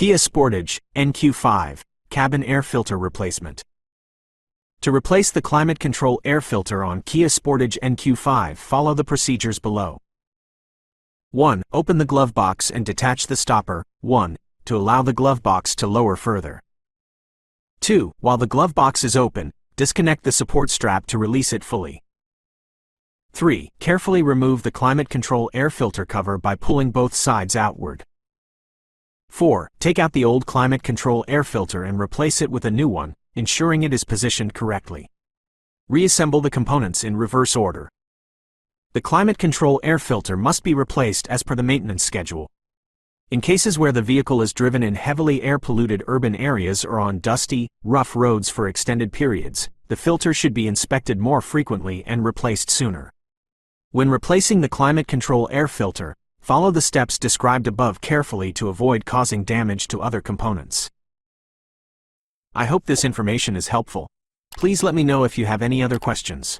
Kia Sportage, NQ5, cabin air filter replacement. To replace the climate control air filter on Kia Sportage NQ5, follow the procedures below. 1. Open the glove box and detach the stopper. 1. To allow the glove box to lower further. 2. While the glove box is open, disconnect the support strap to release it fully. 3. Carefully remove the climate control air filter cover by pulling both sides outward. 4. Take out the old climate control air filter and replace it with a new one, ensuring it is positioned correctly. Reassemble the components in reverse order. The climate control air filter must be replaced as per the maintenance schedule. In cases where the vehicle is driven in heavily air-polluted urban areas or on dusty, rough roads for extended periods, the filter should be inspected more frequently and replaced sooner. When replacing the climate control air filter, follow the steps described above carefully to avoid causing damage to other components. I hope this information is helpful. Please let me know if you have any other questions.